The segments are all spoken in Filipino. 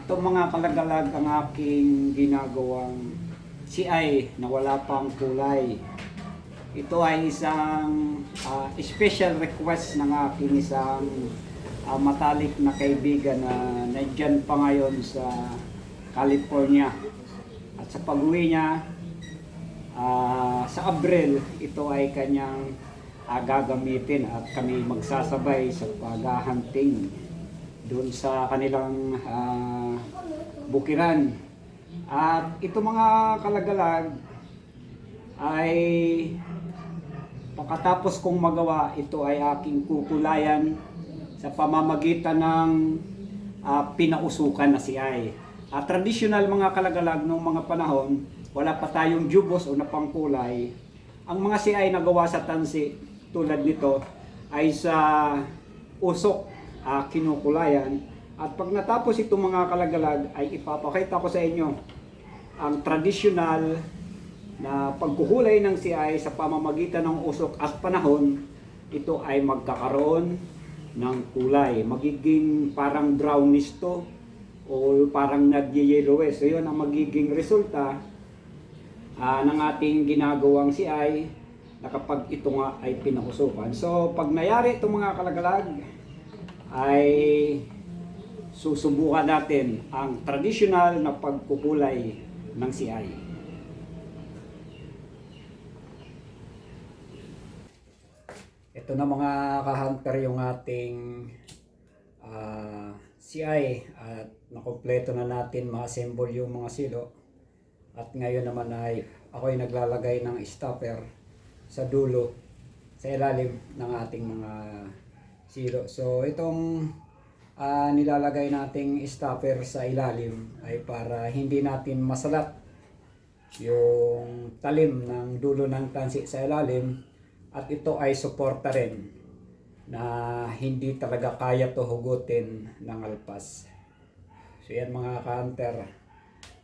Ito mga kalagalag ang aking ginagawang CI na wala pang kulay. Ito ay isang special request ng aking isang matalik na kaibigan na nandyan pa ngayon sa California. At sa pag-uwi niya sa Abril, ito ay kanyang gagamitin at kami magsasabay sa paghahunting doon sa kanilang bukiran. At ito mga kalagalag ay pagkatapos kong magawa, ito ay aking kukulayan sa pamamagitan ng pinausukan na CI. Traditional mga kalagalag noong mga panahon, wala pa tayong jubos o napangkulay. Ang mga CI na gawa sa tansi tulad nito ay sa usok kinukulayan. At pag natapos itong mga kalagalag ay ipapakita ko sa inyo ang traditional na pagkukulay ng CI sa pamamagitan ng usok at panahon. Ito ay magkakaroon ng kulay, magiging parang brownish to o parang nag-yellowish. So yun ang magiging resulta ng ating ginagawang CI na kapag ito nga ay pinakusukan. So pag nayari itong mga kalagalag ay susubukan natin ang traditional na pagkukulay ng CI. Ito na mga ka-hunter yung ating CI at nakompleto na natin ma-assemble yung mga silo. At ngayon naman ay ako ay naglalagay ng stopper sa dulo, sa ilalim ng ating mga silo. So itong nilalagay nating stopper sa ilalim ay para hindi natin masalat yung talim ng dulo ng tansi sa ilalim, at ito ay suporta rin na hindi talaga kaya to hugutin ng alpas. So yan mga ka-hunter,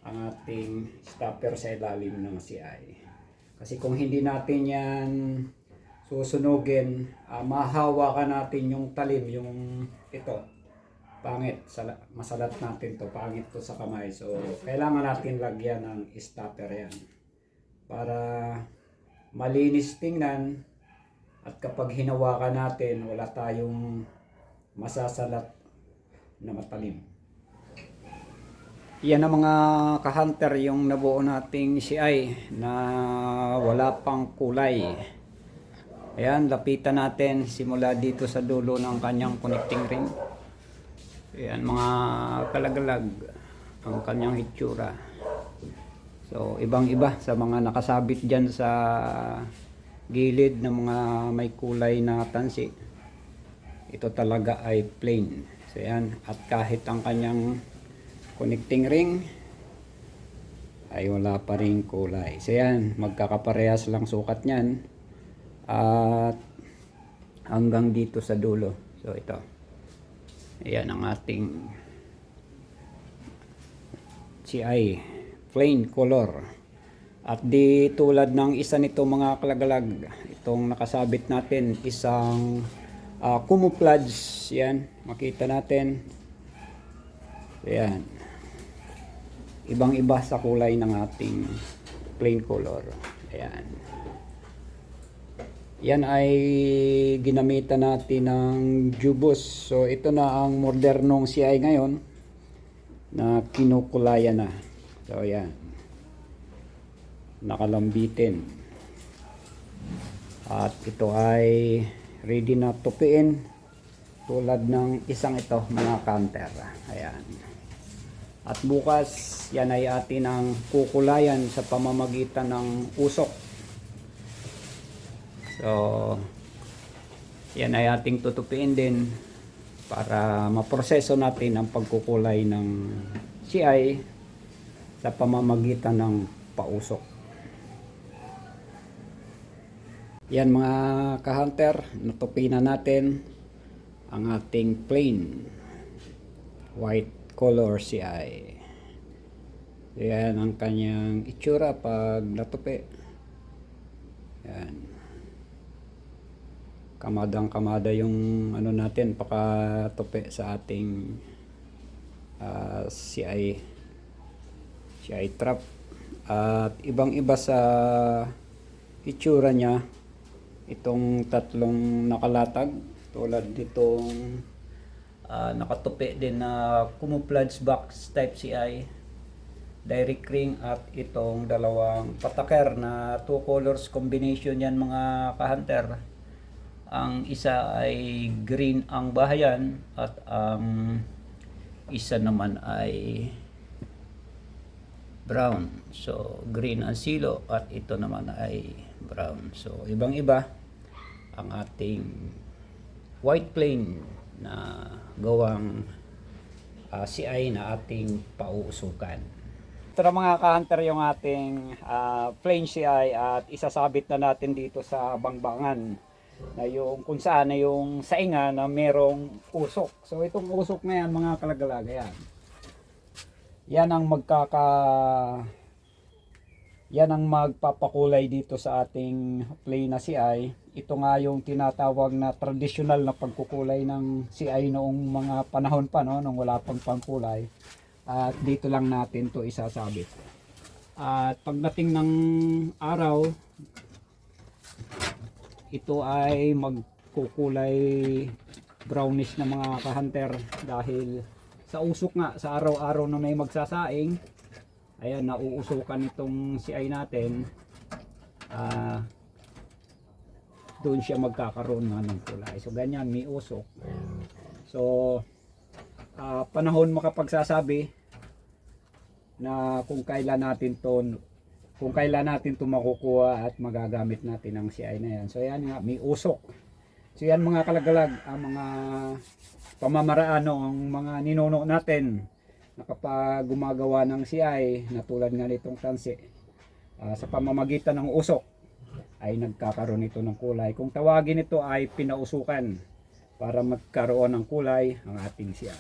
ang ating stopper sa ilalim ng CI. Kasi kung hindi natin yan susunugin, mahawakan natin yung talim, yung ito, pangit, masalat natin to, pangit to sa kamay. So kailangan natin lagyan ng stopper yan para malinis tingnan, at kapag hinawakan natin wala tayong masasalat na matalim. Yan ang mga ka-hunter yung nabuo nating CI na wala pang kulay. Ayan, lapitan natin simula dito sa dulo ng kanyang connecting ring. Ayan mga kalagalag ang kanyang hitsura. So ibang iba sa mga nakasabit dyan sa gilid ng mga may kulay na tansi. Ito talaga ay plain. So ayan, at kahit ang kanyang connecting ring ay wala pa ring kulay. So ayan, magkakaparehas lang sukat niyan at hanggang dito sa dulo. So ito, ayan ang ating CI plain color. At di tulad ng isa nito mga kalagalag, itong nakasabit natin isang camouflage. Yan, makita natin. Ayan, ibang iba sa kulay ng ating plain color. Ayan, yan ay ginamitan natin ng jubos. So ito na ang modernong CI ngayon na kinukulayan na. So ayan, nakalambitin, at ito ay ready na tupiin tulad ng isang ito mga counter. Ayan, at bukas yan ay atin ang kukulayan sa pamamagitan ng usok. So yan ay ating tutupiin din para maproseso natin ang pagkukulay ng CI sa pamamagitan ng pausok. Yan mga ka-hunter, natupi na natin ang ating plain white color CI. Yan ang kanyang itsura pag natupi. Yan, kamadang kamada yung ano natin, pakatupi sa ating CI trap. At ibang iba sa itsura niya itong tatlong nakalatag, tulad nitong nakatupi din na camouflage box type CI, direct ring, at itong dalawang pataker na 2 colors combination yan mga ka-hunter. Ang isa ay green ang bahayan at ang isa naman ay brown. So green ang silo at ito naman ay brown. So ibang iba ang ating white plain na gawang CI na ating pauusukan. Ito na mga ka-hunter yung ating plain CI at isasabit na natin dito sa bangbangan na yung kung saan na yung sainga na merong usok. So itong usok na yan mga kalagalaga yan. Yan ang magpapakulay dito sa ating plain na CI. Ito nga yung tinatawag na traditional na pagkukulay ng CI noong mga panahon pa, no, nung wala pang pangkulay. At dito lang natin to isasabit. At pagdating ng araw, ito ay magkukulay brownish na mga ka-hunter dahil sa usok nga, sa araw-araw na may magsasaing, ayan, nauusukan itong CI natin, doon siya magkakaroon ng kulay. So ganyan, may usok. So panahon makapagsasabi na kung kailan natin to makukuha at magagamit natin ang CI na yan. So yan nga, may usok. So yan mga kalagalag, ang mga pamamaraan ang mga ninuno natin na kapag gumagawa ng CI na tulad nga nitong tansi, sa pamamagitan ng usok ay nagkakaroon ito ng kulay. Kung tawagin ito ay pinausukan para magkaroon ng kulay ang ating CI.